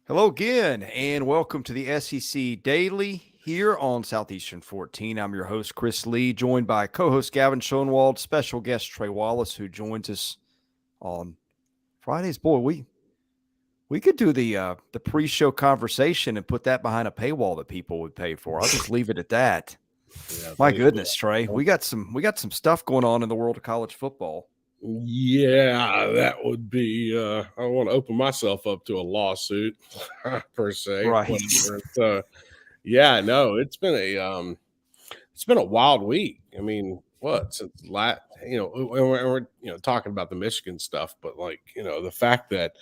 Hello again, and welcome to the SEC Daily here on Southeastern 14. I'm your host, Chris Lee, joined by co-host Gavin Schoenwald, special guest Trey Wallace, who joins us on Fridays. Boy, we could do the pre-show conversation and put that behind a paywall that people would pay for. I'll just leave it at that. Yeah, My goodness, Trey, we got some stuff going on in the world of college football. Yeah, that would be. I don't want to open myself up to a lawsuit per se. Right. Yeah, no, it's been a wild week. I mean, since we're talking about the Michigan stuff, but the fact that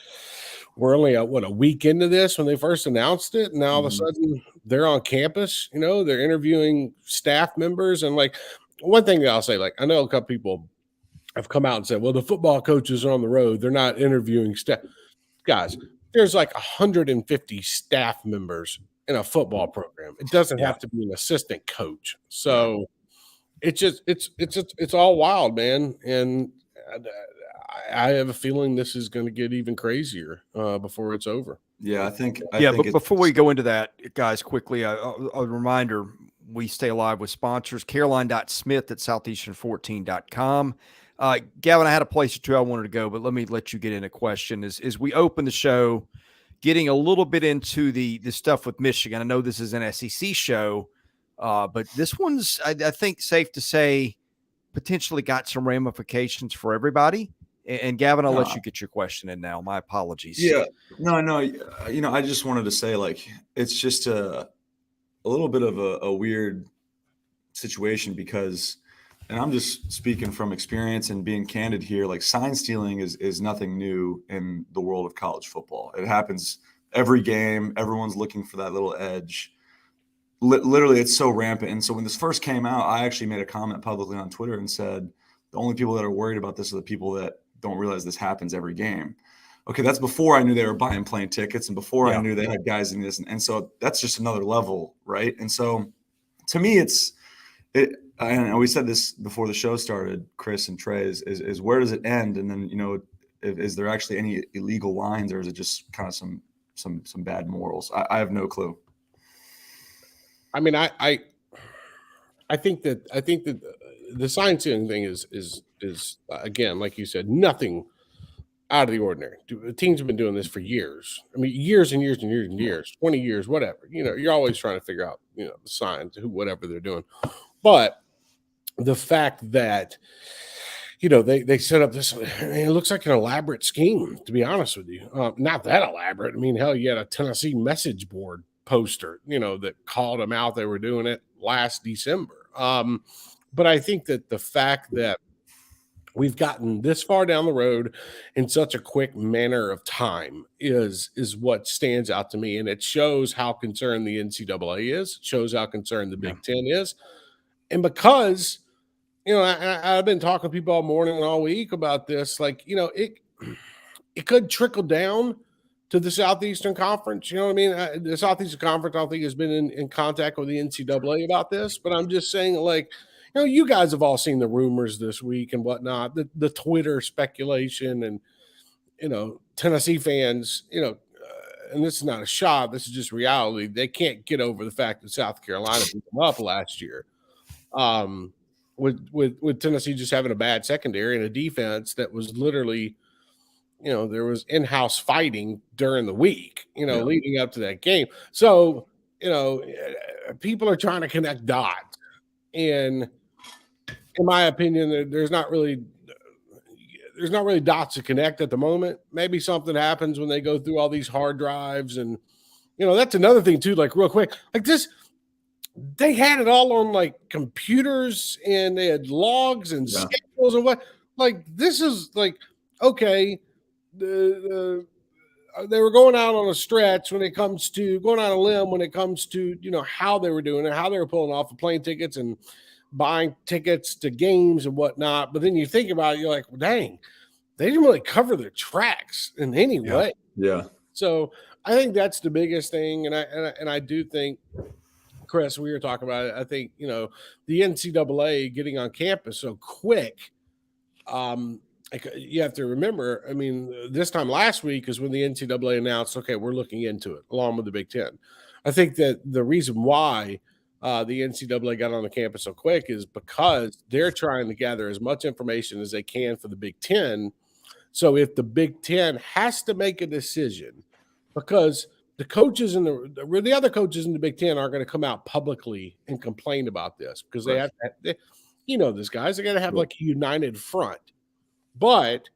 we're only a week into this when they first announced it, and now all of a sudden they're on campus. They're interviewing staff members, and one thing that I'll say, I know a couple people have come out and said, well, the football coaches are on the road. They're not interviewing staff. Guys, there's 150 staff members in a football program. It doesn't have to be an assistant coach. So it's all wild, man. And I have a feeling this is going to get even crazier before it's over. Yeah, I think but before we go into that, guys, quickly, a reminder, we stay alive with sponsors, caroline.smith at southeastern14.com. Gavin, I had a place or two I wanted to go, but let me let you get in a question. As we open the show, getting a little bit into the stuff with Michigan. I know this is an SEC show, but this one's, I think, safe to say, potentially got some ramifications for everybody. And Gavin, I'll let you get your question in now. My apologies. Yeah, no. I just wanted to say, it's just a little bit of a weird situation because. And I'm just speaking from experience and being candid here. Sign stealing is nothing new in the world of college football. It happens every game. Everyone's looking for that little edge. Literally, it's so rampant. And so when this first came out, I actually made a comment publicly on Twitter and said, the only people that are worried about this are the people that don't realize this happens every game. Okay, that's before I knew they were buying plane tickets and before I knew they had guys in this. And so that's just another level, right? And so to me, and we said this before the show started, Chris and Trey, is where does it end? And then, is there actually any illegal lines, or is it just kind of some bad morals? I have no clue. I mean, I think that the sign stealing thing is again, like you said, nothing out of the ordinary. The teams have been doing this for years. I mean, years and years and years and years, 20 years, whatever. You're always trying to figure out, the signs, whatever they're doing. But the fact that, they set up this, it looks like an elaborate scheme, to be honest with you. Not that elaborate. I mean, hell, you had a Tennessee message board poster, that called them out. They were doing it last December. But I think that the fact that we've gotten this far down the road in such a quick manner of time is what stands out to me. And it shows how concerned the NCAA is, it shows how concerned the Big Ten is. And because, I've been talking to people all morning and all week about this, it could trickle down to the Southeastern Conference. You know what I mean? The Southeastern Conference, I don't think, has been in contact with the NCAA about this, but I'm just saying, you guys have all seen the rumors this week and whatnot, the Twitter speculation and, Tennessee fans, and this is not a shot, this is just reality. They can't get over the fact that South Carolina beat them up last year. With Tennessee just having a bad secondary and a defense that was literally, there was in-house fighting during the week, leading up to that game. So, people are trying to connect dots. And in my opinion, there's not really dots to connect at the moment. Maybe something happens when they go through all these hard drives. And, that's another thing too, real quick, this, they had it all on computers and they had logs and schedules and what, this is okay. They were going out on a stretch when it comes to going on a limb, when it comes to, how they were doing it, how they were pulling off the plane tickets and buying tickets to games and whatnot. But then you think about it, you're like, well, dang, they didn't really cover their tracks in any way. Yeah. So I think that's the biggest thing. And I do think, Chris, we were talking about it. I think, the NCAA getting on campus so quick you have to remember, I mean, this time last week is when the NCAA announced, okay, we're looking into it along with the Big Ten. I think that the reason why the NCAA got on the campus so quick is because they're trying to gather as much information as they can for the Big Ten. So if the Big Ten has to make a decision, because the coaches and the other coaches in the Big Ten aren't going to come out publicly and complain about this because they have to, this guys, they got to have like a united front. But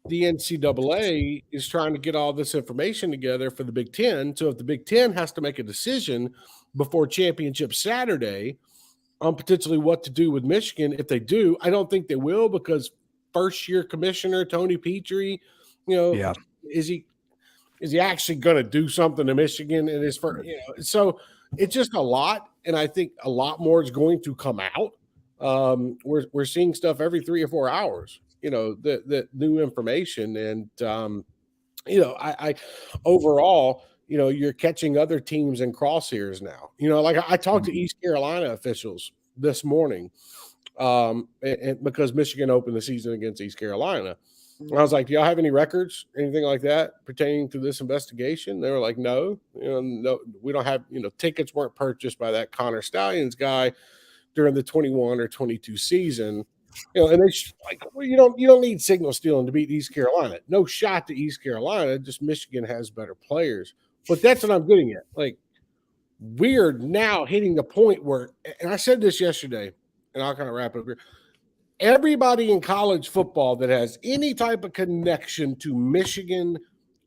the NCAA is trying to get all this information together for the Big Ten. So if the Big Ten has to make a decision before championship Saturday on potentially what to do with Michigan, if they do, I don't think they will, because first-year commissioner Tony Petrie, is he actually going to do something to Michigan in his first? So it's just a lot, and I think a lot more is going to come out. We're seeing stuff every 3 or 4 hours. The new information, and I overall, you're catching other teams in crosshairs now. Like I talked to East Carolina officials this morning, and because Michigan opened the season against East Carolina. And I was like, do y'all have any records, anything like that pertaining to this investigation? They were like, no, no, we don't have, tickets weren't purchased by that Connor Stallions guy during the 21 or 22 season. And they like, well, you don't need signal stealing to beat East Carolina. No shot to East Carolina, just Michigan has better players. But that's what I'm getting at. Like, we're now hitting the point where, and I said this yesterday, and I'll kind of wrap it up here. Everybody in college football that has any type of connection to Michigan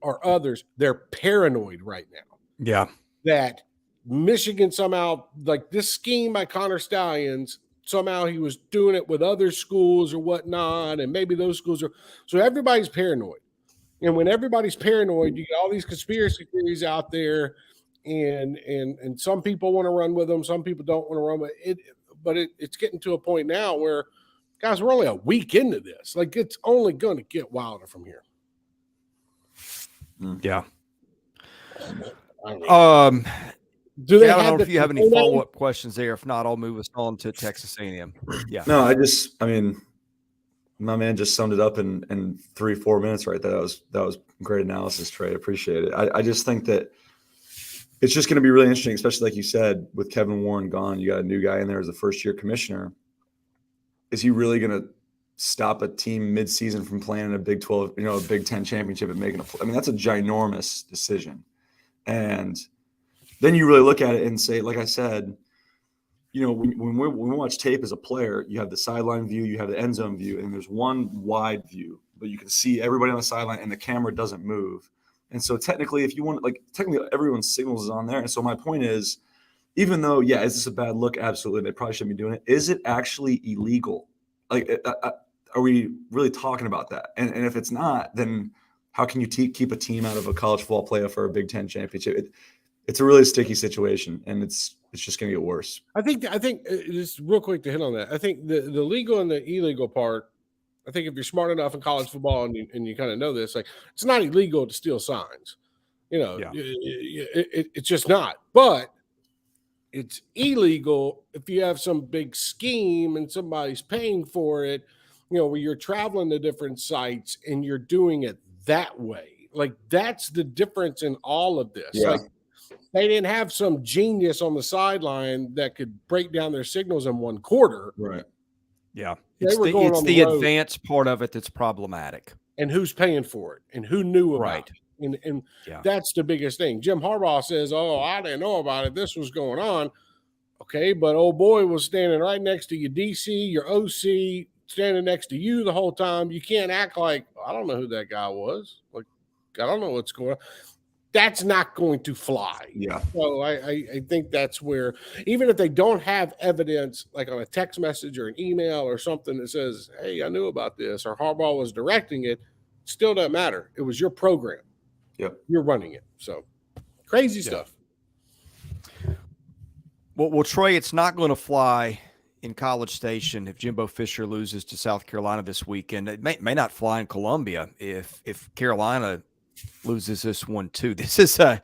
or others, they're paranoid right now. Yeah. That Michigan somehow, like this scheme by Connor Stallions, somehow he was doing it with other schools or whatnot, and maybe those schools are – so everybody's paranoid. And when everybody's paranoid, you get all these conspiracy theories out there, and some people want to run with them, some people don't want to run with it. But it's getting to a point now where, guys, we're only a week into this. Like, it's only going to get wilder from here. Yeah. Do they I don't know if you have any follow-up questions there. If not, I'll move us on to Texas A&M. Yeah. No, I mean, my man just summed it up in 3-4 minutes right there. That was great analysis, Trey. I appreciate it. I just think that it's just going to be really interesting, especially like you said, with Kevin Warren gone, you got a new guy in there as a first-year commissioner. Is he really going to stop a team mid-season from playing in a Big 12, a Big 10 championship and making I mean, that's a ginormous decision. And then you really look at it and say, like I said, when we watch tape as a player, you have the sideline view, you have the end zone view, and there's one wide view, but you can see everybody on the sideline and the camera doesn't move. And so technically, if you want, technically everyone's signals is on there. And so my point is, even though, is this a bad look? Absolutely. They probably shouldn't be doing it. Is it actually illegal? Are we really talking about that? And if it's not, then how can you keep a team out of a college football playoff for a Big Ten championship? It's a really sticky situation, and it's just going to get worse. I think just real quick to hit on that. I think the legal and the illegal part, I think if you're smart enough in college football and you kind of know this, like, it's not illegal to steal signs. It's just not. But it's illegal if you have some big scheme and somebody's paying for it, where you're traveling to different sites and you're doing it that way. Like, that's the difference in all of this. Yeah. Like, they didn't have some genius on the sideline that could break down their signals in one quarter. Right. Yeah. It's the advanced part of it that's problematic. And who's paying for it and who knew about it. And that's the biggest thing. Jim Harbaugh says, oh, I didn't know about it. This was going on. Okay, but old boy was standing right next to your DC, your OC, standing next to you the whole time. You can't act like, I don't know who that guy was. Like, I don't know what's going on. That's not going to fly. Yeah. So I think that's where, even if they don't have evidence, like on a text message or an email or something that says, hey, I knew about this, or Harbaugh was directing it, still doesn't matter. It was your program. Yep. You're running it. So crazy stuff. Well, Trey, it's not going to fly in College Station if Jimbo Fisher loses to South Carolina this weekend. It may not fly in Columbia if Carolina loses this one too. This is I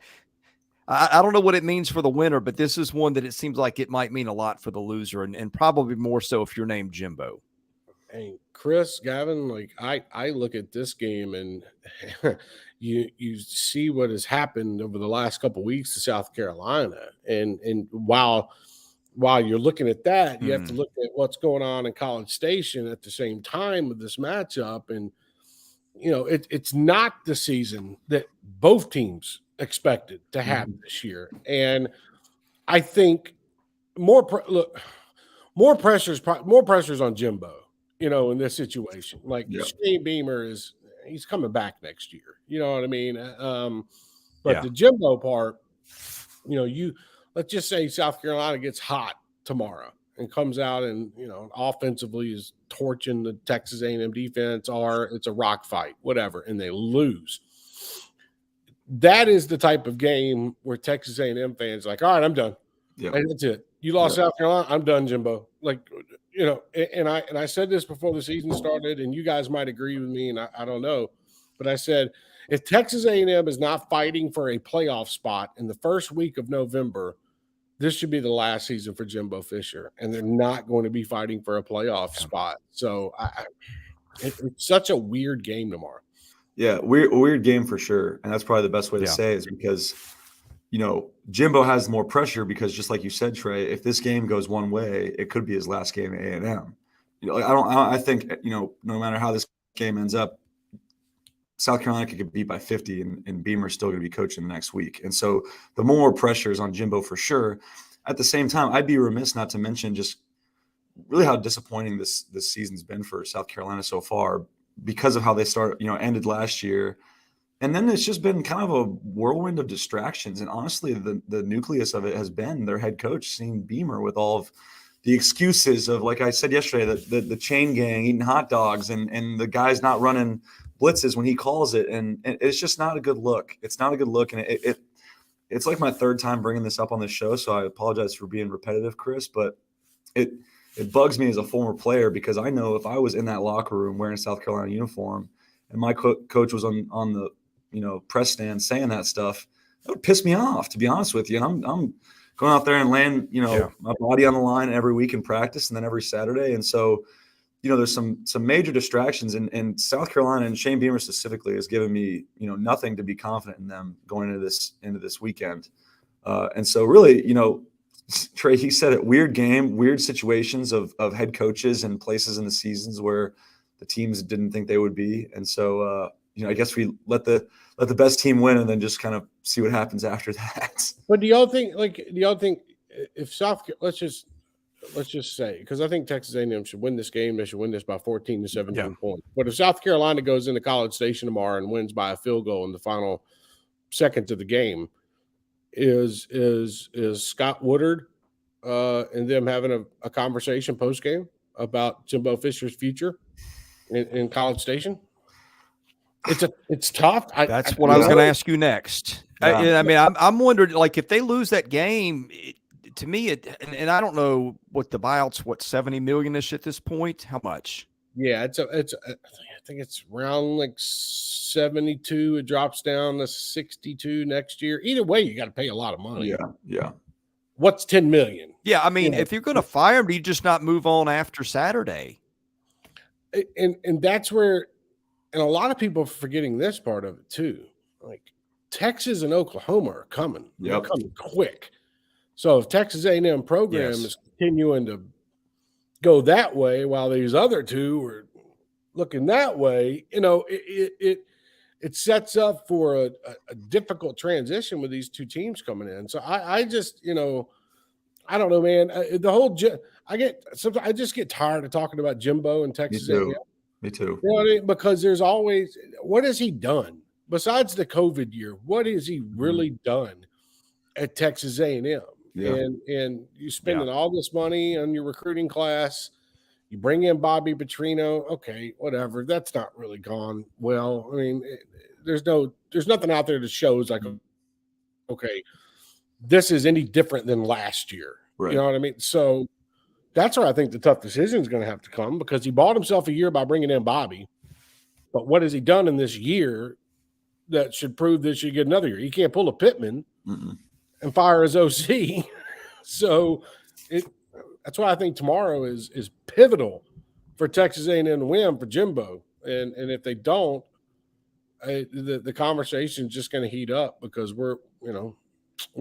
don't know what it means for the winner, but this is one that it seems like it might mean a lot for the loser, and probably more so if you're named Jimbo. And Chris, Gavin, like I look at this game and you see what has happened over the last couple of weeks to South Carolina, and while you're looking at that, you have to look at what's going on in College Station at the same time with this matchup, and it's not the season that both teams expected to have this year, and I think more pressures on Jimbo. In this situation, like Shane Beamer he's coming back next year. You know what I mean? But the Jimbo part, let's just say South Carolina gets hot tomorrow and comes out and, offensively is torching the Texas A&M defense, or it's a rock fight, whatever, and they lose. That is the type of game where Texas A&M fans are like, all right, I'm done. Yep. And that's it. You lost South Carolina, I'm done, Jimbo. Like, and I said this before the season started, and you guys might agree with me, and I don't know, but I said if Texas A&M is not fighting for a playoff spot in the first week of November, this should be the last season for Jimbo Fisher, and they're not going to be fighting for a playoff spot. So it's such a weird game tomorrow. Yeah, weird game for sure, and that's probably the best way to say it, is because Jimbo has more pressure because, just like you said, Trey, if this game goes one way, it could be his last game at A&M. I think no matter how this game ends up, South Carolina could get beat by 50, and Beamer's still going to be coaching the next week. And so the more pressure is on Jimbo for sure. At the same time, I'd be remiss not to mention just really how disappointing this season's been for South Carolina so far because of how they ended last year. And then it's just been kind of a whirlwind of distractions. And honestly, the nucleus of it has been their head coach, seeing Beamer, with all of the excuses of, like I said yesterday, the chain gang eating hot dogs and the guy's not running blitzes when he calls it. And it's just not a good look. It's not a good look. And it's like my third time bringing this up on this show, so I apologize for being repetitive, Chris, but it bugs me as a former player, because I know if I was in that locker room wearing a South Carolina uniform and my coach was on the press stand saying that stuff, that would piss me off, to be honest with you. And I'm going out there and laying, my body on the line every week in practice and then every Saturday. And so, there's some major distractions, and South Carolina, and Shane Beamer specifically, has given me, nothing to be confident in them going into this weekend. And so really, Trey, he said it, weird game, weird situations of head coaches and places in the seasons where the teams didn't think they would be. And so, I guess we let the best team win and then just kind of see what happens after that. But do y'all think if let's just say, because I think Texas A&M should win this game, they should win this by 14 to 17 points. But if South Carolina goes into College Station tomorrow and wins by a field goal in the final seconds of the game, is Scott Woodard and them having a conversation post game about Jimbo Fisher's future in College Station? It's tough. That's what I was going to ask you next. I'm wondering, like, if they lose that game, to me, and I don't know what the buyout's, $70 million-ish at this point. How much? Yeah, I think it's around like 72. It drops down to 62 next year. Either way, you got to pay a lot of money. Yeah. What's $10 million? Yeah, I mean, if you're going to fire him, do you just not move on after Saturday? And that's where, and a lot of people are forgetting this part of it too. Like, Texas and Oklahoma are coming. They're coming quick. So if Texas A&M program is continuing to go that way while these other two are looking that way, it sets up for a difficult transition with these two teams coming in. So I just, I don't know, man. I just get tired of talking about Jimbo and Texas A&M. Me too. You know what I mean? Because there's always, what has he done besides the COVID year? What has he really done at Texas A&M? Yeah. And you're spending all this money on your recruiting class. You bring in Bobby Petrino. Okay, whatever. That's not really gone well. I mean, there's nothing out there that shows like, okay, this is any different than last year. Right. You know what I mean? So that's where I think the tough decision is going to have to come, because he bought himself a year by bringing in Bobby. But what has he done in this year that should prove that you get another year? He can't pull a Pittman and fire his OC. So that's why I think tomorrow is pivotal for Texas A&M to win for Jimbo, and if they don't, the conversation is just going to heat up because we're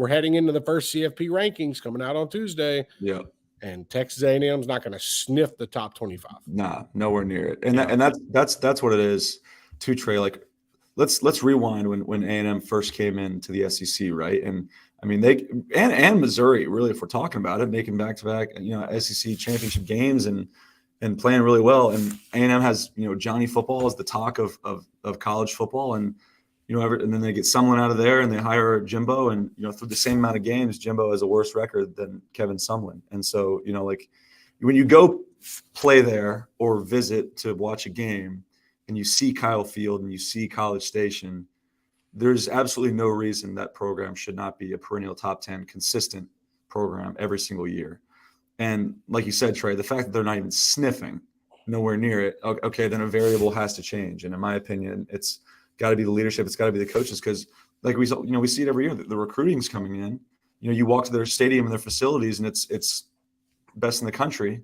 heading into the first CFP rankings coming out on Tuesday. Yeah. And Texas A&M is not going to sniff the top 25. Nah, nowhere near it. And that's what it is too, Trey. Like, let's rewind when A&M first came into the SEC, right? And I mean, they and Missouri, really, if we're talking about it, making back-to-back, SEC championship games and playing really well. And A&M has, Johnny football is the talk of college football, and and then they get someone out of there and they hire Jimbo, and through the same amount of games, Jimbo has a worse record than Kevin Sumlin. And so, like, when you go play there or visit to watch a game and you see Kyle Field and you see College Station, there's absolutely no reason that program should not be a perennial top 10 consistent program every single year. And like you said, Trey, the fact that they're not even sniffing nowhere near it, okay, then a variable has to change. And in my opinion, it's got to be the leadership. It's got to be the coaches, because like we see it every year. The recruiting's coming in. You walk to their stadium and their facilities, and it's best in the country.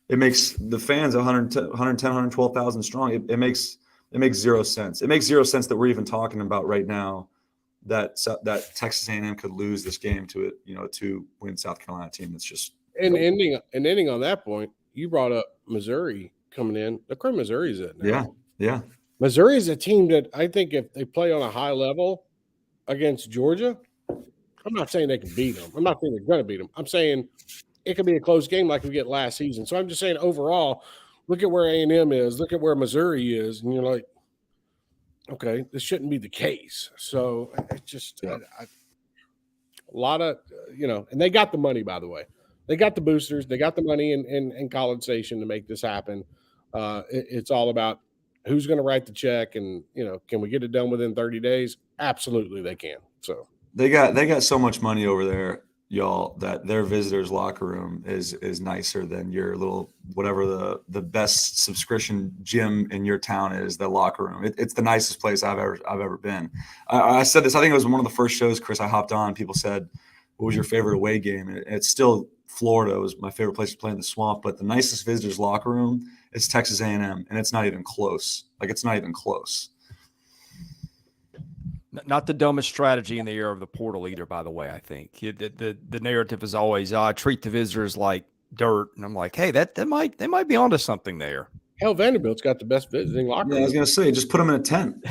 It makes the fans 112,000 strong. It makes zero sense. It makes zero sense that we're even talking about right now that Texas A&M could lose this game to win South Carolina team. That's just ending on that point. You brought up Missouri coming in. Look where Missouri's at now. Yeah. Missouri is a team that I think if they play on a high level against Georgia, I'm not saying they can beat them. I'm not saying they're going to beat them. I'm saying it could be a close game like we get last season. So I'm just saying overall, look at where A&M is, look at where Missouri is, and you're like, okay, this shouldn't be the case. So it's just a lot of, and they got the money, by the way. They got the boosters. They got the money in College Station to make this happen. It's all about who's going to write the check, and can we get it done within 30 days? Absolutely, they can. So they got so much money over there, y'all, that their visitors' locker room is nicer than your little whatever the best subscription gym in your town is. The locker room, it's the nicest place I've ever been. I said this. I think it was one of the first shows, Chris, I hopped on. People said, "What was your favorite away game?" And it's still Florida was my favorite place to play in the Swamp, but the nicest visitors' locker room is Texas A&M, and it's not even close. Like, it's not even close. Not the dumbest strategy in the era of the portal either, by the way. I think the narrative is always, I treat the visitors like dirt, and I'm like, hey, they might be onto something there. Hell, Vanderbilt's got the best visiting locker room. I was gonna say, just put them in a tent.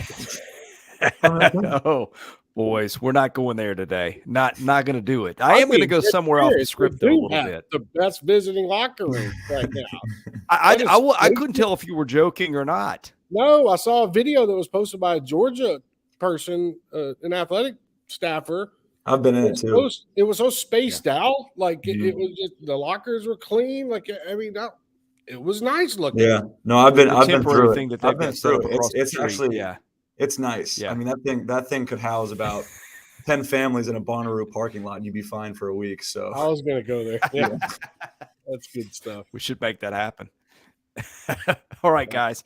Oh, boys, we're not going there today. Not going to do it. I am going to go somewhere off the script though, a little bit. The best visiting locker room right now. I couldn't tell if you were joking or not. No, I saw a video that was posted by a Georgia person, an athletic staffer. I've been in it too. It was so spaced out. Like it was just, the lockers were clean. Like, I mean, it was nice looking. Yeah. No, I've been through it. Thing that I've been through it. It's actually, yeah. It's nice. Yeah. I mean, that thing could house about 10 families in a Bonnaroo parking lot, and you'd be fine for a week. So I was going to go there. Yeah. That's good stuff. We should make that happen. All right, guys.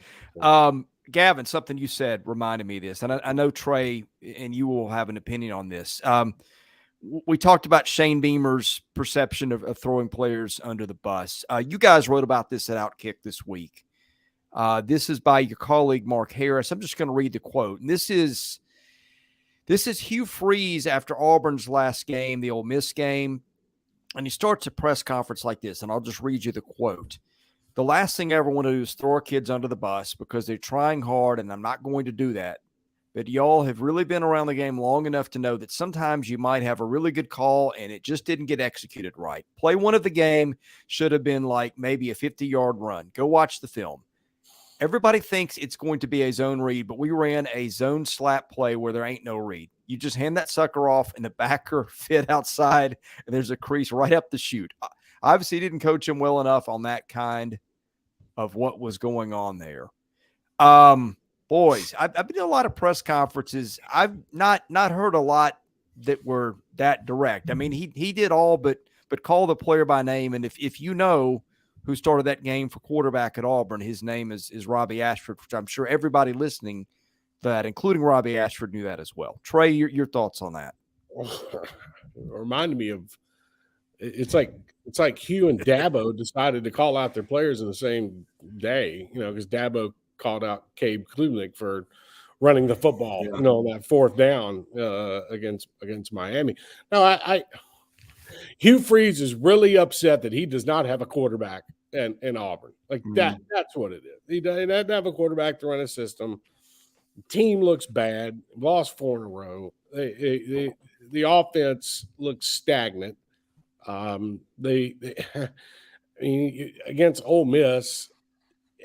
Gavin, something you said reminded me of this, and I know Trey and you will have an opinion on this. We talked about Shane Beamer's perception of throwing players under the bus. You guys wrote about this at Outkick this week. This is by your colleague Mark Harris. I'm just going to read the quote. And this is Hugh Freeze after Auburn's last game, the Ole Miss game. And he starts a press conference like this, and I'll just read you the quote. The last thing I ever want to do is throw our kids under the bus because they're trying hard, and I'm not going to do that. But y'all have really been around the game long enough to know that sometimes you might have a really good call and it just didn't get executed right. Play one of the game should have been like maybe a 50-yard run. Go watch the film. Everybody thinks it's going to be a zone read, but we ran a zone slap play where there ain't no read. You just hand that sucker off and the backer fit outside, and there's a crease right up the chute. Obviously, didn't coach him well enough on that kind of what was going on there. Boys, I've been to a lot of press conferences. I've not heard a lot that were that direct. I mean, he did all but call the player by name, and if you know who started that game for quarterback at Auburn, his name is Robbie Ashford, which I'm sure everybody listening to that, including Robbie Ashford, knew that as well. Trey, your thoughts on that? It reminded me of it's like Hugh and Dabo decided to call out their players in the same day, because Dabo called out Cade Klubnik for running the football, on that fourth down against Miami. Now, Hugh Freeze is really upset that he does not have a quarterback in Auburn. Like that. That's what it is. He doesn't have a quarterback to run a system. Team looks bad. Lost 4 in a row. The offense looks stagnant. Against Ole Miss,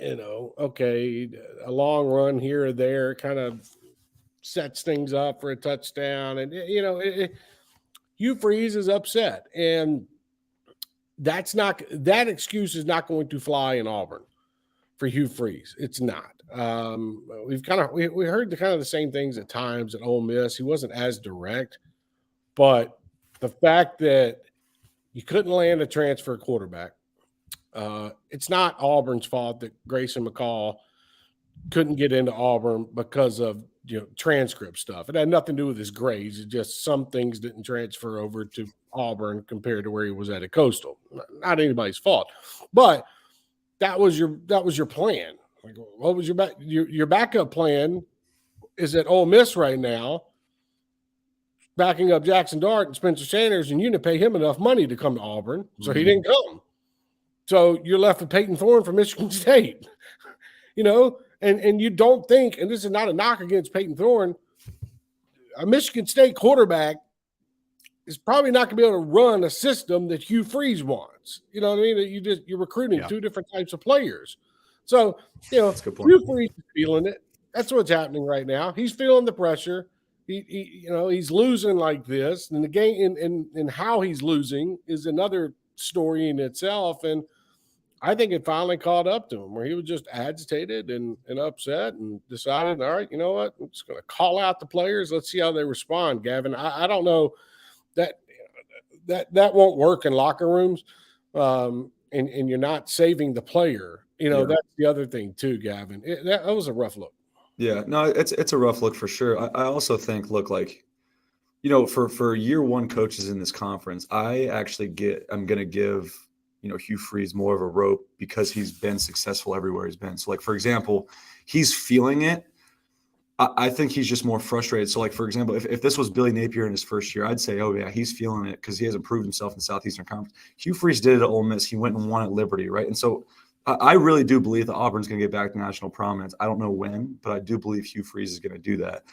okay, a long run here or there kind of sets things up for a touchdown, and Hugh Freeze is upset, and that excuse is not going to fly in Auburn for Hugh Freeze. It's not. We heard the same things at times at Ole Miss. He wasn't as direct, but the fact that you couldn't land a transfer quarterback, it's not Auburn's fault that Grayson McCall couldn't get into Auburn because of transcript stuff. It had nothing to do with his grades. It's just some things didn't transfer over to Auburn compared to where he was at Coastal. Not anybody's fault, but that was your plan. Like, what was your backup plan? Is at Ole Miss right now, backing up Jackson Dart and Spencer Sanders, and you didn't pay him enough money to come to Auburn, so he didn't come. So you're left with Peyton Thorne from Michigan State, and you don't think, and this is not a knock against Peyton Thorne, a Michigan State quarterback is probably not going to be able to run a system that Hugh Freeze wants. You know what I mean? You're recruiting two different types of players. So, That's a good point. Hugh Freeze is feeling it. That's what's happening right now. He's feeling the pressure. He's losing like this, and the game and how he's losing is another story in itself. And I think it finally caught up to him, where he was just agitated and upset, and decided, all right, you know what? I'm just going to call out the players. Let's see how they respond, Gavin. I don't know that won't work in locker rooms, and you're not saving the player. That's the other thing too, Gavin. That was a rough look. Yeah, no, it's a rough look for sure. I also think, for year one coaches in this conference, I'm going to give, Hugh Freeze more of a rope because he's been successful everywhere he's been. So, for example, he's feeling it. I think he's just more frustrated. So, for example, if this was Billy Napier in his first year, I'd say, oh, yeah, he's feeling it because he hasn't proved himself in the Southeastern Conference. Hugh Freeze did it at Ole Miss. He went and won at Liberty, right? And so I really do believe that Auburn's going to get back to national prominence. I don't know when, but I do believe Hugh Freeze is going to do that.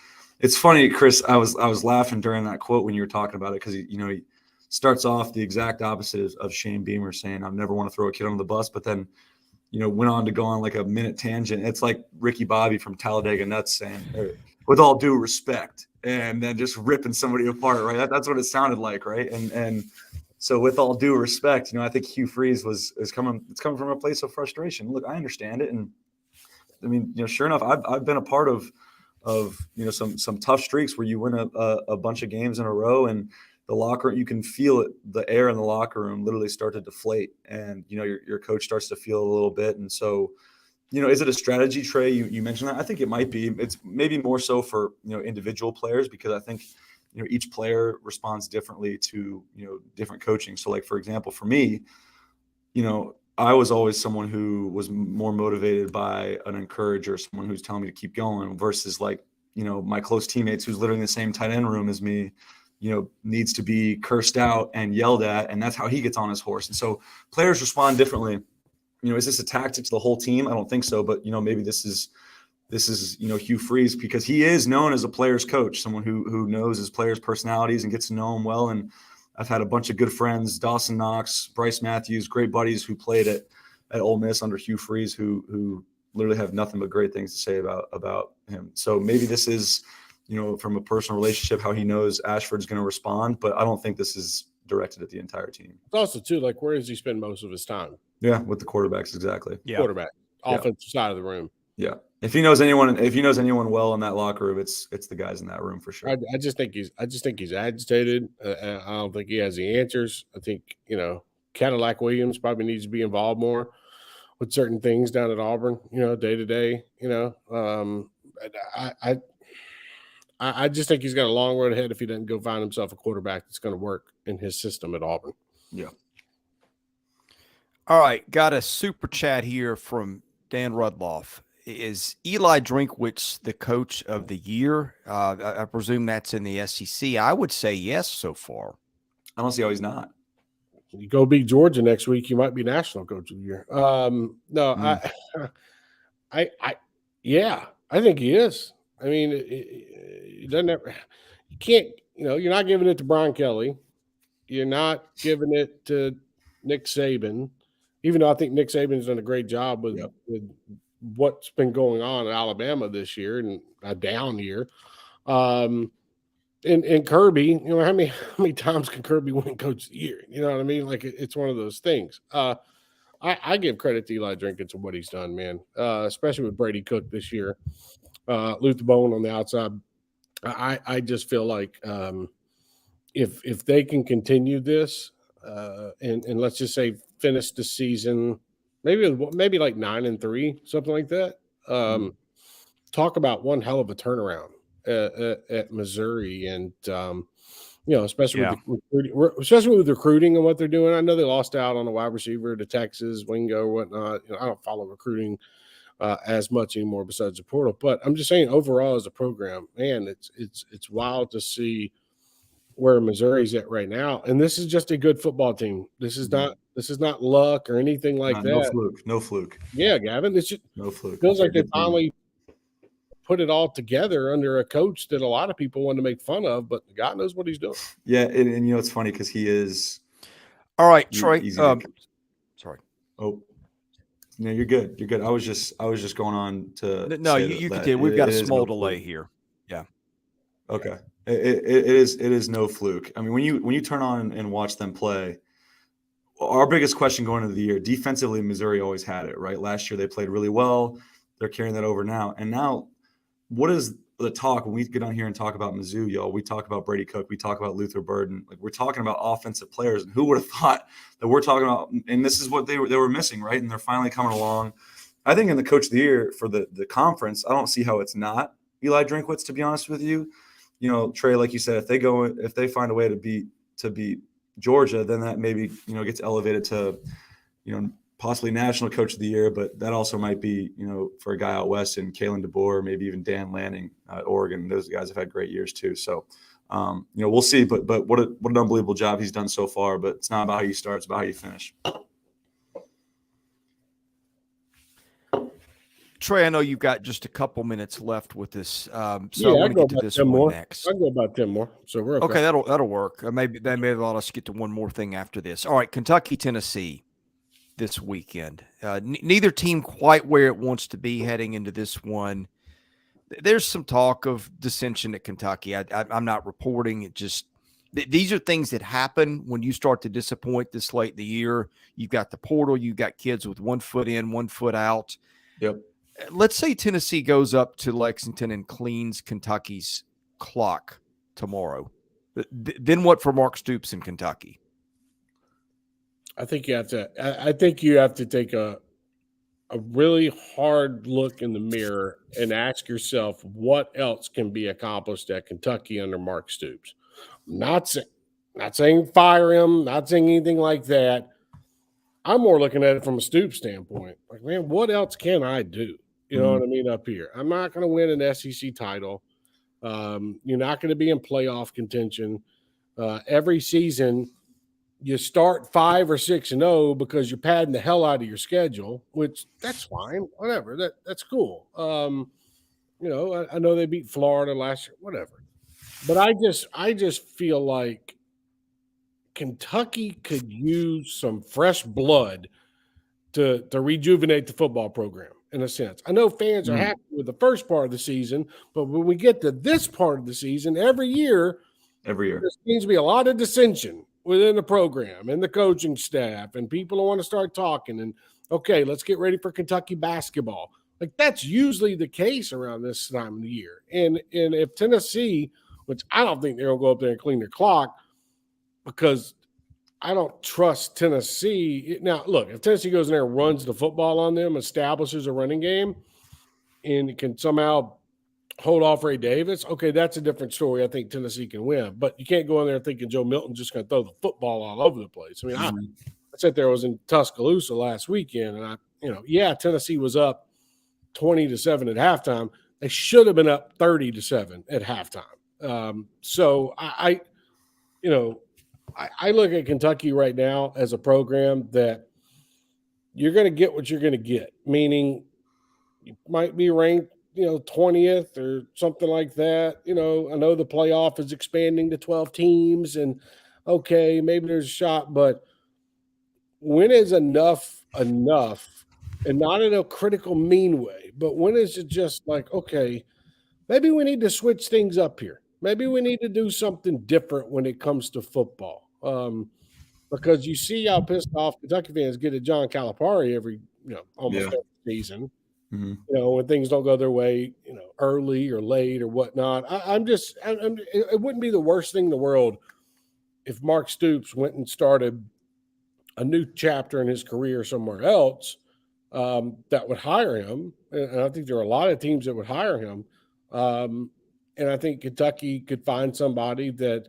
It's funny, Chris, I was laughing during that quote when you were talking about it because, he starts off the exact opposite of Shane Beamer saying, I never want to throw a kid under the bus, but then went on to go on like a minute tangent. It's like Ricky Bobby from Talladega Nuts saying, with all due respect, and then just ripping somebody apart, right? That's what it sounded like, right? And so with all due respect, I think Hugh Freeze is coming from a place of frustration. Look, I understand it. And I mean, sure enough, I've been a part of some tough streaks where you win a bunch of games in a row, and the locker, you can feel it, the air in the locker room literally start to deflate, and your coach starts to feel a little bit. And so, is it a strategy, Trey? You mentioned that. I think it might be. It's maybe more so for individual players, because I think each player responds differently to different coaching. So, for example, for me, I was always someone who was more motivated by an encourager, someone who's telling me to keep going, versus my close teammates who's literally in the same tight end room as me, needs to be cursed out and yelled at, and that's how he gets on his horse. And so players respond differently. Is this a tactic to the whole team? I don't think so, but maybe this is Hugh Freeze, because he is known as a player's coach, someone who knows his players' personalities and gets to know them well. And I've had a bunch of good friends, Dawson Knox, Bryce Matthews, great buddies who played at Ole Miss under Hugh Freeze, who literally have nothing but great things to say about him. So maybe this is, from a personal relationship, how he knows Ashford's going to respond, but I don't think this is directed at the entire team. It's also too, where does he spend most of his time? Yeah, with the quarterbacks, exactly. Yeah. Quarterback, offensive side of the room. Yeah. If he knows anyone well in that locker room, it's the guys in that room for sure. I just think he's agitated. I don't think he has the answers. I think Cadillac Williams probably needs to be involved more with certain things down at Auburn. Day to day. I just think he's got a long road ahead if he doesn't go find himself a quarterback that's going to work in his system at Auburn. Yeah. All right, got a super chat here from Dan Rudloff. Is Eli Drinkwitz the coach of the year? I presume that's in the SEC. I would say yes so far. I don't see how he's not. You go beat Georgia next week, you might be national coach of the year. Yeah, I think he is. I mean, it doesn't have, you can't, you're not giving it to Brian Kelly. You're not giving it to Nick Saban, even though I think Nick Saban's done a great job with what's been going on at Alabama this year and a down year. And Kirby, how many times can Kirby win coach of the year? You know what I mean? Like it's one of those things. I give credit to Eli Drinkwitz and what he's done, man. Especially with Brady Cook this year. Luther Bone on the outside. I just feel like if they can continue this and let's just say finish the season maybe like 9-3, something like that. Talk about one hell of a turnaround at Missouri, and especially with recruiting and what they're doing. I know they lost out on a wide receiver to Texas, Wingo, or whatnot. I don't follow recruiting as much anymore besides the portal, but I'm just saying overall as a program, man, it's wild to see where Missouri's at right now, and this is just a good football team. This is not luck or anything like that. No fluke. Yeah, Gavin, it's just no fluke. Feels like they finally put it all together under a coach that a lot of people want to make fun of, but God knows what he's doing. Yeah, and it's funny because he is. All right, Troy. Sorry. Oh, no, you're good. You're good. I was just going on to. No, you continue. We've got a small delay here. Yeah. Okay. It is no fluke. I mean, when you turn on and watch them play, our biggest question going into the year, defensively, Missouri always had it, right? Last year they played really well. They're carrying that over now. And now, what is the talk when we get on here and talk about Mizzou, y'all? We talk about Brady Cook. We talk about Luther Burden. Like, we're talking about offensive players. And who would have thought that we're talking about? And this is what they were missing, right? And they're finally coming along. I think in the coach of the year for the conference, I don't see how it's not Eli Drinkwitz, to be honest with you. Trey, like you said, if they find a way to beat Georgia, then that maybe gets elevated to possibly national coach of the year, but that also might be for a guy out west and Kalen DeBoer, maybe even Dan Lanning at Oregon. Those guys have had great years too. So we'll see. But what an unbelievable job he's done so far. But it's not about how you start; it's about how you finish. Trey, I know you've got just a couple minutes left with this, so I want to get to this one next. I'll go about 10 more, so we're okay. That'll work. Maybe let us get to one more thing after this. All right, Kentucky, Tennessee this weekend. Neither team quite where it wants to be heading into this one. There's some talk of dissension at Kentucky. I'm not reporting it. Just these are things that happen when you start to disappoint this late in the year. You've got the portal. You've got kids with 1 foot in, 1 foot out. Yep. Let's say Tennessee goes up to Lexington and cleans Kentucky's clock tomorrow. Then what for Mark Stoops in Kentucky? I think you have to take a really hard look in the mirror and ask yourself what else can be accomplished at Kentucky under Mark Stoops. Not saying fire him, not saying anything like that. I'm more looking at it from a Stoops standpoint. Like, man, what else can I do? You know what I mean? Up here, I'm not going to win an SEC title. You're not going to be in playoff contention. Every season, you start 5 or 6-0 because you're padding the hell out of your schedule, which that's fine. Whatever. That's cool. I know they beat Florida last year. Whatever. But I just feel like Kentucky could use some fresh blood to rejuvenate the football program. In a sense, I know fans are happy with the first part of the season, but when we get to this part of the season, every year, there seems to be a lot of dissension within the program and the coaching staff, and people want to start talking. And okay, let's get ready for Kentucky basketball. Like, that's usually the case around this time of the year. And if Tennessee, which I don't think they're gonna go up there and clean their clock, because I don't trust Tennessee. Now, look, if Tennessee goes in there and runs the football on them, establishes a running game, and can somehow hold off Ray Davis, okay, that's a different story. I think Tennessee can win, but you can't go in there thinking Joe Milton's just going to throw the football all over the place. I mean, I sat there, I was in Tuscaloosa last weekend, and Tennessee was up 20-7 at halftime. They should have been up 30-7 at halftime. So I look at Kentucky right now as a program that you're going to get what you're going to get, meaning you might be ranked 20th or something like that. I know the playoff is expanding to 12 teams and okay, maybe there's a shot, but when is enough and not in a critical mean way, but when is it just like, okay, maybe we need to switch things up here. Maybe we need to do something different when it comes to football. Because you see how pissed off Kentucky fans get at John Calipari almost every season. Mm-hmm. When things don't go their way, early or late or whatnot. It wouldn't be the worst thing in the world if Mark Stoops went and started a new chapter in his career somewhere else that would hire him. And I think there are a lot of teams that would hire him. And I think Kentucky could find somebody that,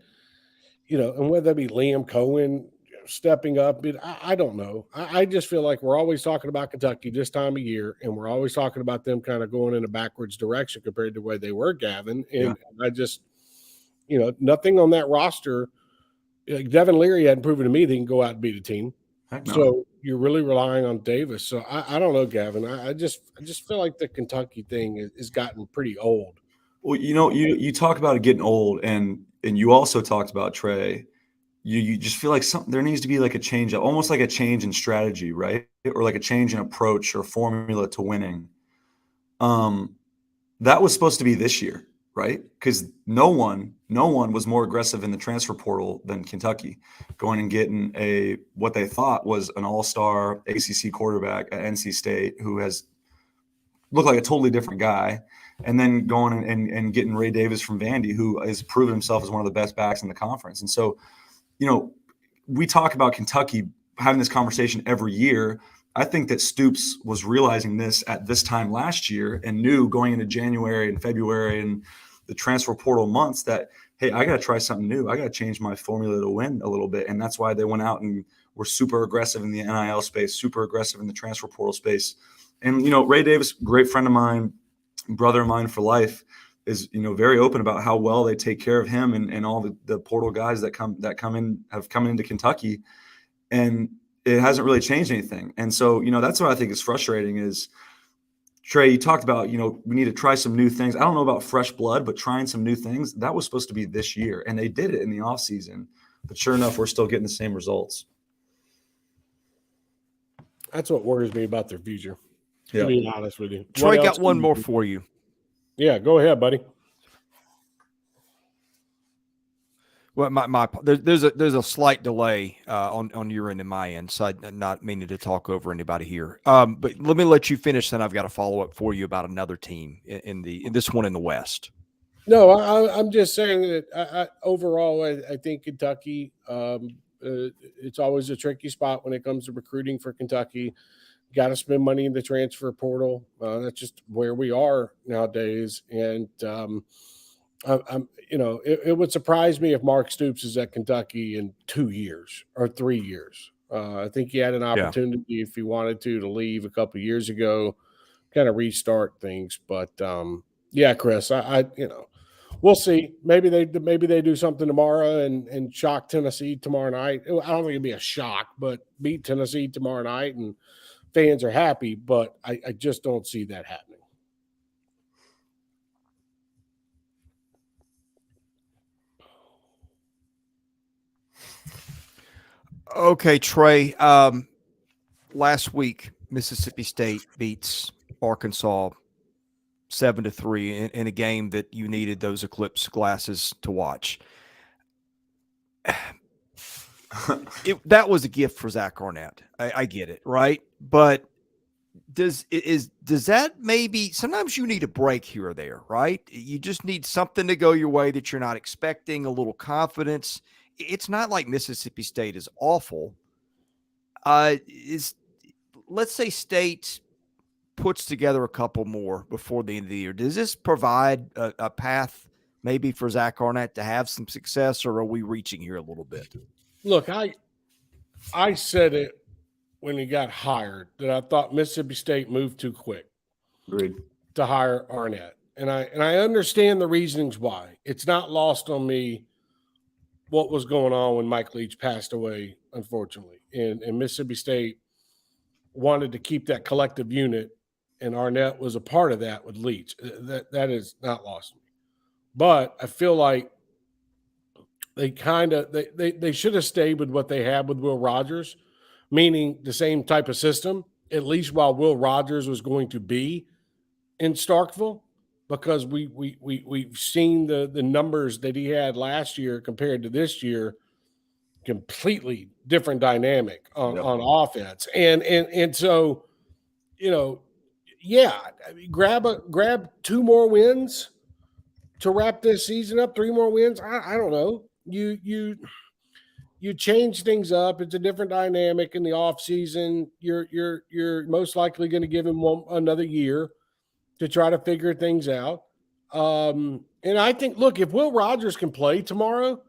and whether that be Liam Cohen stepping up, I don't know. I just feel like we're always talking about Kentucky this time of year, and we're always talking about them kind of going in a backwards direction compared to the way they were, Gavin. And I just, nothing on that roster. Like Devin Leary hadn't proven to me they can go out and beat a team. No. So you're really relying on Davis. So I don't know, Gavin. I just feel like the Kentucky thing has gotten pretty old. Well, you talk about it getting old, and you also talked about Trey. You just feel like there needs to be like a change, almost like a change in strategy, right? Or like a change in approach or formula to winning. That was supposed to be this year, right? Because no one was more aggressive in the transfer portal than Kentucky, going and getting what they thought was an all-star ACC quarterback at NC State who has looked like a totally different guy, and then going and getting Ray Davis from Vandy, who has proven himself as one of the best backs in the conference. And so, we talk about Kentucky having this conversation every year. I think that Stoops was realizing this at this time last year and knew going into January and February and the transfer portal months that, hey, I got to try something new. I got to change my formula to win a little bit. And that's why they went out and were super aggressive in the NIL space, super aggressive in the transfer portal space. And, Ray Davis, great friend of mine, brother of mine for life, is very open about how well they take care of him and all the portal guys that have come into Kentucky, and it hasn't really changed anything. And so that's what I think is frustrating is, Trey, you talked about we need to try some new things. I don't know about fresh blood, but trying some new things, that was supposed to be this year, and they did it in the offseason, but sure enough, we're still getting the same results. That's what worries me about their future. Yeah. To be honest with you, Troy got one more for you. Yeah, go ahead, buddy. Well, there's a slight delay on your end and my end, so I'm not meaning to talk over anybody here. But let me let you finish, then I've got a follow up for you about another team in this one in the West. No, I'm just saying that overall, I think Kentucky. It's always a tricky spot when it comes to recruiting for Kentucky. Got to spend money in the transfer portal. That's just where we are nowadays. And it would surprise me if Mark Stoops is at Kentucky in 2 years or 3 years. I think he had an opportunity if he wanted to leave a couple of years ago, kind of restart things. But Chris, we'll see. Maybe they do something tomorrow and shock Tennessee tomorrow night. I don't think it'd be a shock, but beat Tennessee tomorrow night and fans are happy, but I just don't see that happening. Okay, Trey. Last week, Mississippi State beats Arkansas 7-3 in a game that you needed those eclipse glasses to watch. That was a gift for Zach Arnett. I get it, right? But does that maybe sometimes you need a break here or there, right? You just need something to go your way that you're not expecting, a little confidence. It's not like Mississippi State is awful. Let's say State puts together a couple more before the end of the year, does this provide a path maybe for Zach Arnett to have some success, or are we reaching here a little bit? Look, I said it when he got hired that I thought Mississippi State moved too quick. Agreed. To hire Arnett. And I understand the reasonings why. It's not lost on me what was going on when Mike Leach passed away, unfortunately. And Mississippi State wanted to keep that collective unit, and Arnett was a part of that with Leach. That is not lost on me. But I feel like they should have stayed with what they had with Will Rogers, meaning the same type of system, at least while Will Rogers was going to be in Starkville, because we've seen the numbers that he had last year compared to this year, completely different dynamic on offense. And so, grab 2 more wins to wrap this season up, 3 more wins. I don't know. You change things up. It's a different dynamic in the offseason. You're most likely going to give him another year to try to figure things out. And I think, look, if Will Rogers can play tomorrow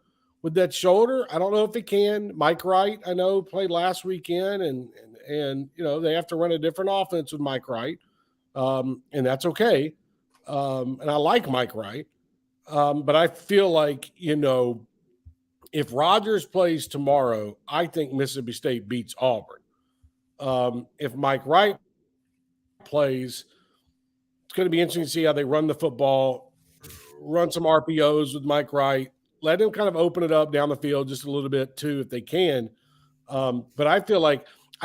with that shoulder, I don't know if he can. Mike Wright, I know, played last weekend, and they have to run a different offense with Mike Wright, and that's okay. And I like Mike Wright, but I feel like, if Rogers plays tomorrow, I think Mississippi State beats Auburn. If Mike Wright plays, it's going to be interesting to see how they run the football, run some RPOs with Mike Wright, let him kind of open it up down the field just a little bit too, if they can. But I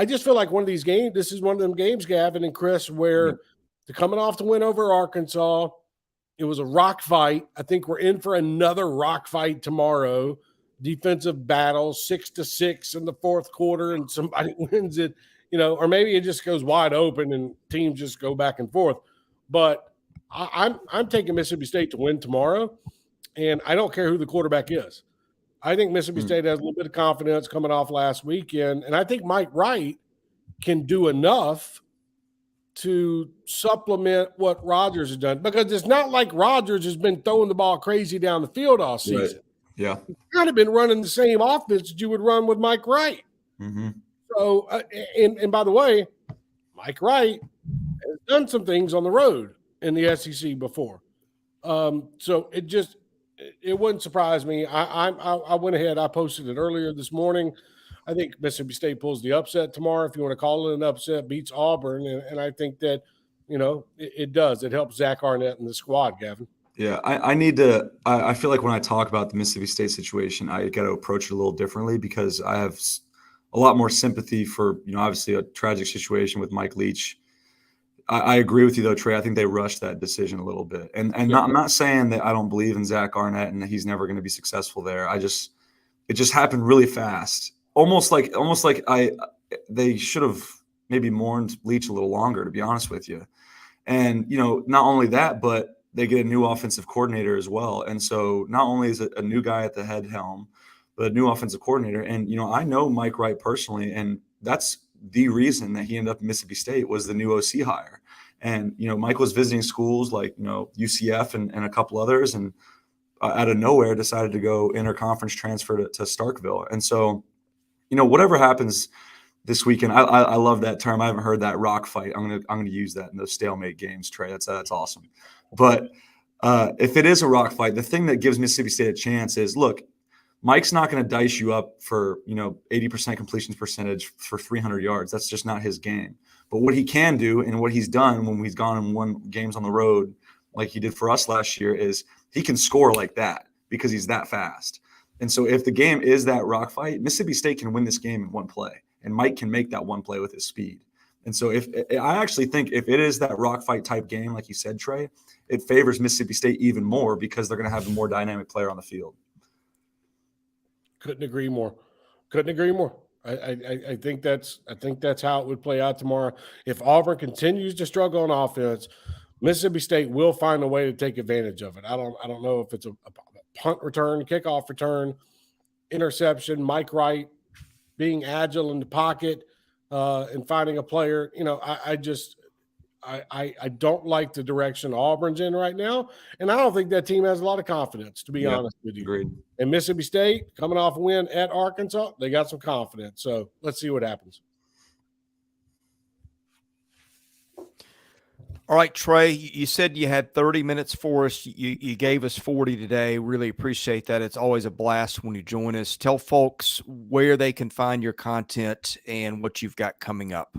just feel like one of these games, this is one of them games, Gavin and Chris, where they're coming off the win over Arkansas. It was a rock fight. I think we're in for another rock fight tomorrow. Defensive battle, 6-6 in the fourth quarter, and somebody wins it, or maybe it just goes wide open and teams just go back and forth. But I'm taking Mississippi State to win tomorrow, and I don't care who the quarterback is. I think Mississippi State has a little bit of confidence coming off last weekend, and I think Mike Wright can do enough to supplement what Rogers has done, because it's not like Rogers has been throwing the ball crazy down the field all season. Right. Yeah. He's kind of been running the same offense that you would run with Mike Wright. Mm-hmm. So, and by the way, Mike Wright has done some things on the road in the SEC before. So it wouldn't surprise me. I went ahead. I posted it earlier this morning. I think Mississippi State pulls the upset tomorrow, if you want to call it an upset, beats Auburn. And I think that, it does. It helps Zach Arnett and the squad, Gavin. Yeah, I feel like when I talk about the Mississippi State situation, I got to approach it a little differently, because I have a lot more sympathy for, obviously a tragic situation with Mike Leach. I agree with you though, Trey. I think they rushed that decision a little bit. And I'm not saying that I don't believe in Zach Arnett and that he's never going to be successful there. It just happened really fast. Almost like they should have maybe mourned Leach a little longer, to be honest with you. And, not only that, but they get a new offensive coordinator as well. And so not only is it a new guy at the head helm, but a new offensive coordinator. And, I know Mike Wright personally, and that's the reason that he ended up at Mississippi State was the new OC hire. And, Mike was visiting schools like, UCF and a couple others, and out of nowhere decided to go interconference transfer to Starkville. And so, whatever happens this weekend, I love that term. I haven't heard that, rock fight. I'm gonna use that in those stalemate games, Trey. That's awesome. But if it is a rock fight, the thing that gives Mississippi State a chance is, look, Mike's not going to dice you up for 80% completions percentage for 300 yards. That's just not his game. But what he can do, and what he's done when he's gone and won games on the road, like he did for us last year, is he can score like that because he's that fast. And so if the game is that rock fight, Mississippi State can win this game in one play, and Mike can make that one play with his speed. And so I actually think if it is that rock fight type game, like you said, Trey, it favors Mississippi State even more, because they're going to have a more dynamic player on the field. Couldn't agree more. I think that's how it would play out tomorrow. If Auburn continues to struggle on offense, Mississippi State will find a way to take advantage of it. I don't know if it's a punt return, kickoff return, interception, Mike Wright being agile in the pocket, and finding a player. I don't like the direction Auburn's in right now, and I don't think that team has a lot of confidence, to be honest with you. Agreed. And Mississippi State, coming off a win at Arkansas, they got some confidence. So let's see what happens. All right, Trey, you said you had 30 minutes for us. You gave us 40 today. Really appreciate that. It's always a blast when you join us. Tell folks where they can find your content and what you've got coming up.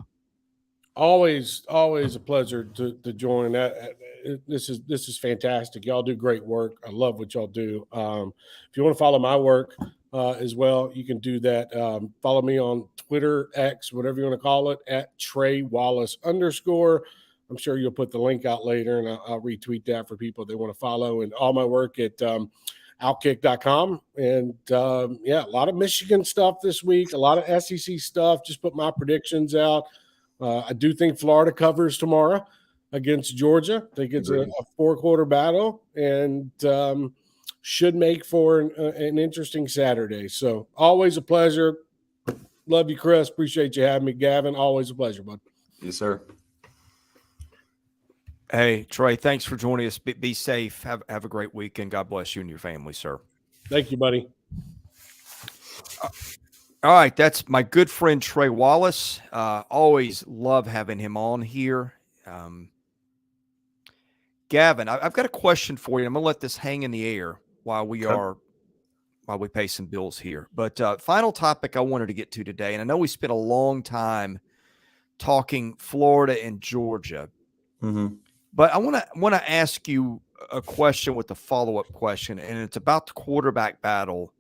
Always a pleasure to join. This is fantastic. Y'all do great work. I love what y'all do. If you want to follow my work as well, you can do that. Follow me on Twitter, X, whatever you want to call it, at Trey Wallace _. I'm sure you'll put the link out later, and I'll retweet that for people that want to follow. And all my work at outkick.com. And, a lot of Michigan stuff this week, a lot of SEC stuff. Just put my predictions out. I do think Florida covers tomorrow against Georgia. I think it's a 4-quarter battle and should make for an interesting Saturday. So always a pleasure. Love you, Chris. Appreciate you having me. Gavin, always a pleasure, bud. Yes, sir. Hey, Trey, thanks for joining us. Be safe. Have a great weekend. God bless you and your family, sir. Thank you, buddy. All right, that's my good friend Trey Wallace. Always love having him on here. Gavin, I've got a question for you. I'm going to let this hang in the air while we pay some bills here. But final topic I wanted to get to today, and I know we spent a long time talking Florida and Georgia. Mm-hmm. But I want to ask you a question with a follow-up question, and it's about the quarterback battle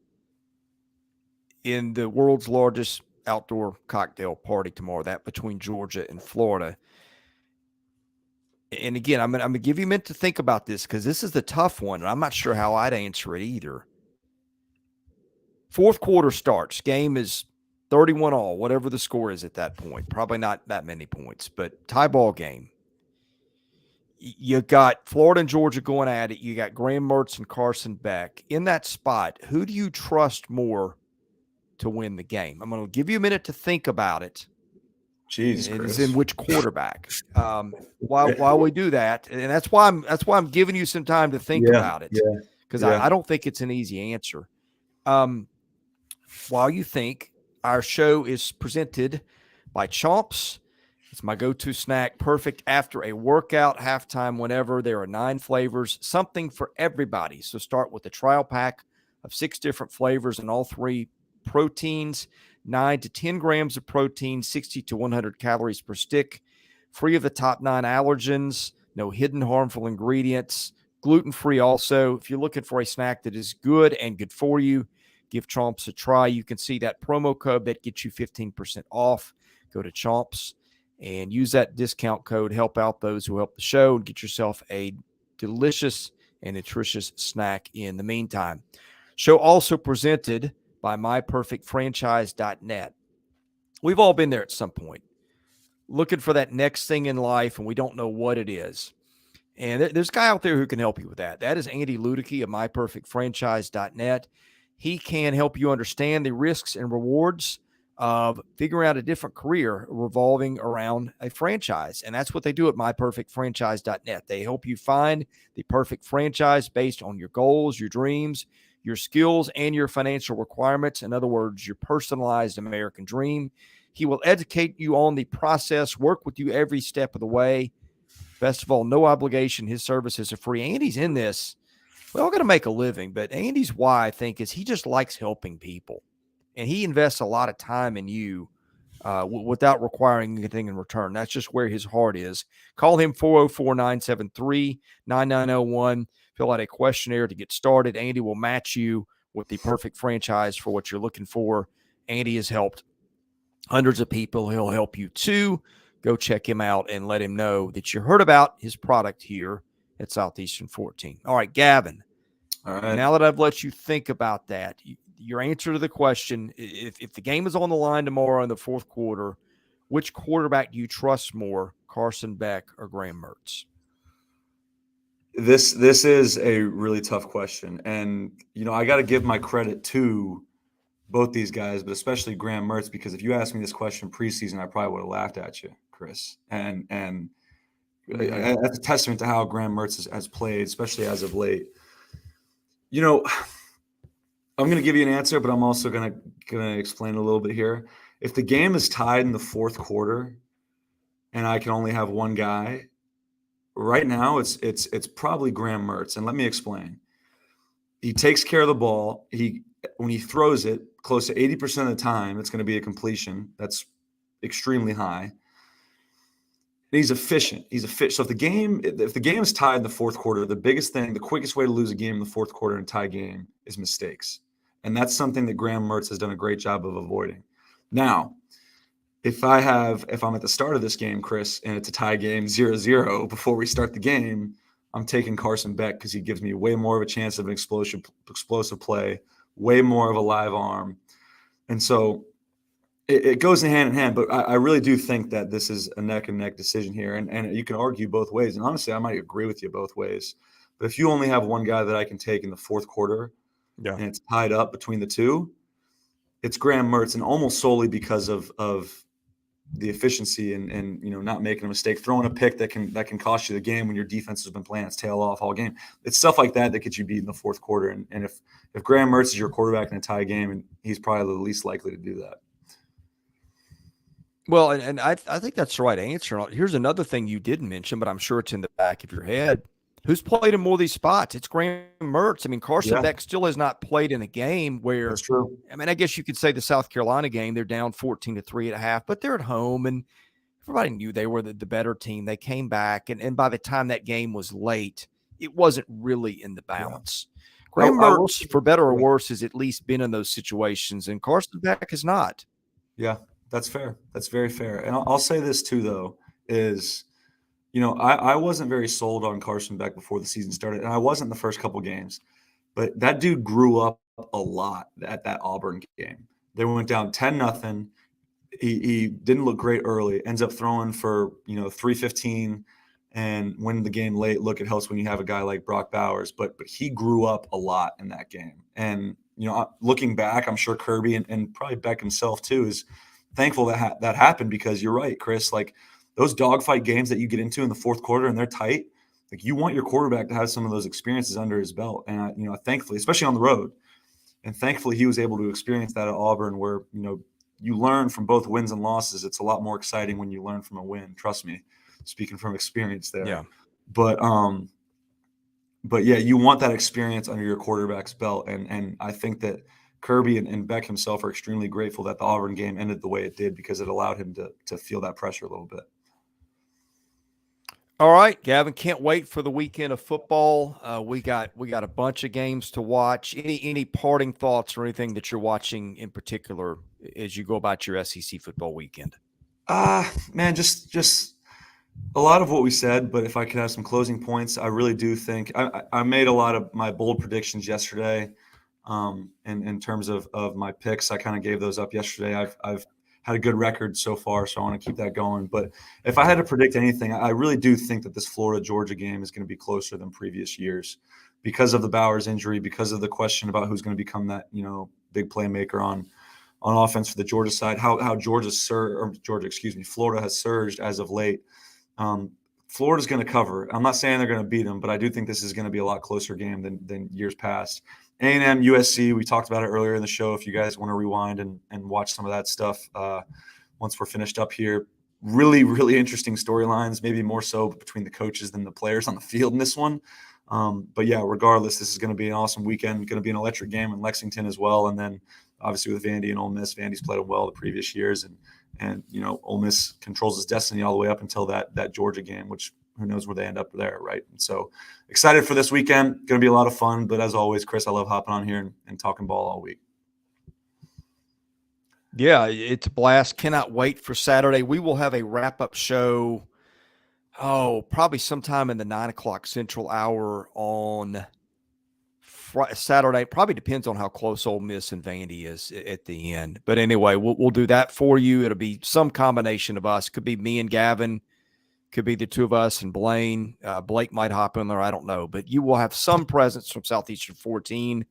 in the world's largest outdoor cocktail party tomorrow, that between Georgia and Florida. And again, I'm going to give you a minute to think about this because this is the tough one, and I'm not sure how I'd answer it either. Fourth quarter starts. Game is 31-all, whatever the score is at that point. Probably not that many points, but tie ball game. You got Florida and Georgia going at it. You got Graham Mertz and Carson Beck. In that spot, who do you trust more to win the game? I'm going to give you a minute to think about it. Jeez, It Chris. is in which quarterback. While we do that, and that's why I'm giving you some time to think about it, because I don't think it's an easy answer. While you think, our show is presented by CHOMPS. It's my go-to snack, perfect after a workout, halftime, whenever. There are 9 flavors, something for everybody. So start with a trial pack of 6 different flavors and all 3 proteins, 9 to 10 grams of protein, 60 to 100 calories per stick, free of the top 9 allergens, no hidden harmful ingredients, gluten-free also. If you're looking for a snack that is good and good for you, give CHOMPS a try. You can see that promo code that gets you 15% off. Go to CHOMPS and use that discount code. Help out those who help the show and get yourself a delicious and nutritious snack in the meantime. Show also presented by myperfectfranchise.net. We've all been there at some point, looking for that next thing in life, and we don't know what it is. And there's a guy out there who can help you with that. That is Andy Ludicky of myperfectfranchise.net. He can help you understand the risks and rewards of figuring out a different career revolving around a franchise. And that's what they do at myperfectfranchise.net. They help you find the perfect franchise based on your goals, your dreams, your skills, and your financial requirements. In other words, your personalized American dream. He will educate you on the process, work with you every step of the way. Best of all, no obligation. His services are free. Andy's in this. We're all going to make a living, but Andy's why, I think, is he just likes helping people. And he invests a lot of time in you without requiring anything in return. That's just where his heart is. Call him 404-973-9901. Fill out a questionnaire to get started. Andy will match you with the perfect franchise for what you're looking for. Andy has helped hundreds of people. He'll help you too. Go check him out and let him know that you heard about his product here at Southeastern 14. All right, Gavin. All right. Now that I've let you think about that, your answer to the question, if the game is on the line tomorrow in the fourth quarter, which quarterback do you trust more, Carson Beck or Graham Mertz? This is a really tough question. And, I got to give my credit to both these guys, but especially Graham Mertz, because if you asked me this question preseason, I probably would have laughed at you, Chris. And That's a testament to how Graham Mertz has played, especially as of late. I'm going to give you an answer, but I'm also going to explain a little bit here. If the game is tied in the fourth quarter and I can only have one guy, right now it's probably Graham Mertz. And let me explain. He takes care of the ball. When he throws it, close to 80% of the time, it's going to be a completion. That's extremely high. And he's efficient. So if the game is tied in the fourth quarter, the quickest way to lose a game in the fourth quarter in a tie game is mistakes. And that's something that Graham Mertz has done a great job of avoiding. Now, if I'm at the start of this game, Chris, and it's a tie game 0-0 before we start the game, I'm taking Carson Beck because he gives me way more of a chance of an explosive play, way more of a live arm. And so it goes hand in hand, but I really do think that this is a neck and neck decision here. And you can argue both ways. And honestly, I might agree with you both ways. But if you only have one guy that I can take in the fourth quarter and it's tied up between the two, it's Graham Mertz, and almost solely because of the efficiency and not making a mistake, throwing a pick that can cost you the game when your defense has been playing its tail off all game. It's stuff like that gets you beat in the fourth quarter. And if Graham Mertz is your quarterback in a tie game, and he's probably the least likely to do that. Well, and I think that's the right answer. Here's another thing you didn't mention, but I'm sure it's in the back of your head. Who's played in more of these spots? It's Graham Mertz. I mean, Carson Beck still has not played in a game where – That's true. I mean, I guess you could say the South Carolina game, they're down 14-3 at half, but they're at home, and everybody knew they were the better team. They came back, and by the time that game was late, it wasn't really in the balance. Yeah. Graham Mertz, for better or worse, has at least been in those situations, and Carson Beck has not. Yeah. That's fair. That's very fair. And I'll say this too, though, is, I wasn't very sold on Carson Beck before the season started, and I wasn't the first couple games. But that dude grew up a lot at that Auburn game. They went down 10-0. He didn't look great early. Ends up throwing for 315 and winning the game late. Look, it helps when you have a guy like Brock Bowers. But he grew up a lot in that game. And looking back, I'm sure Kirby and probably Beck himself too is thankful that happened, because you're right, Chris. Like those dogfight games that you get into in the fourth quarter and they're tight, like you want your quarterback to have some of those experiences under his belt. And thankfully, especially on the road, and thankfully he was able to experience that at Auburn, where you learn from both wins and losses. It's a lot more exciting when you learn from a win. Trust me, speaking from experience there. Yeah. But yeah, you want that experience under your quarterback's belt, and I think that Kirby and Beck himself are extremely grateful that the Auburn game ended the way it did, because it allowed him to feel that pressure a little bit. All right, Gavin, can't wait for the weekend of football. We got a bunch of games to watch. Any parting thoughts or anything that you're watching in particular as you go about your SEC football weekend? Man, just a lot of what we said, but if I could have some closing points, I really do think I made a lot of my bold predictions yesterday. In terms of my picks, I kind of gave those up yesterday. I've had a good record so far, so I want to keep that going. But if I had to predict anything, I really do think that this Florida-Georgia game is going to be closer than previous years, because of the Bowers injury, because of the question about who's going to become that big playmaker on offense for the Georgia side. How Florida has surged as of late. Florida's going to cover. I'm not saying they're going to beat them, but I do think this is going to be a lot closer game than years past. A&M, USC, we talked about it earlier in the show. If you guys want to rewind and watch some of that stuff once we're finished up here. Really, really interesting storylines, maybe more so between the coaches than the players on the field in this one. But yeah, regardless, this is going to be an awesome weekend, going to be an electric game in Lexington as well. And then obviously with Vandy and Ole Miss, Vandy's played well the previous years. And Ole Miss controls his destiny all the way up until that Georgia game, which who knows where they end up there, right? And so excited for this weekend. Going to be a lot of fun. But as always, Chris, I love hopping on here and talking ball all week. Yeah, it's a blast. Cannot wait for Saturday. We will have a wrap-up show, probably sometime in the 9 o'clock Central hour on Saturday. Probably depends on how close Ole Miss and Vandy is at the end. But anyway, we'll do that for you. It'll be some combination of us. Could be me and Gavin. Could be the two of us and Blaine. Blake might hop in there. I don't know. But you will have some presence from Southeastern 14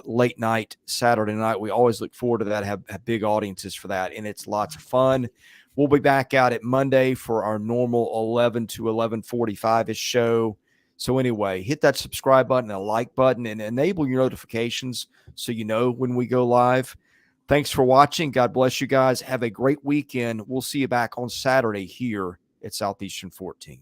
late night, Saturday night. We always look forward to that, have big audiences for that, and it's lots of fun. We'll be back out at Monday for our normal 11 to 11:45-ish show. So anyway, hit that subscribe button and a like button and enable your notifications so you know when we go live. Thanks for watching. God bless you guys. Have a great weekend. We'll see you back on Saturday here at Southeastern 14.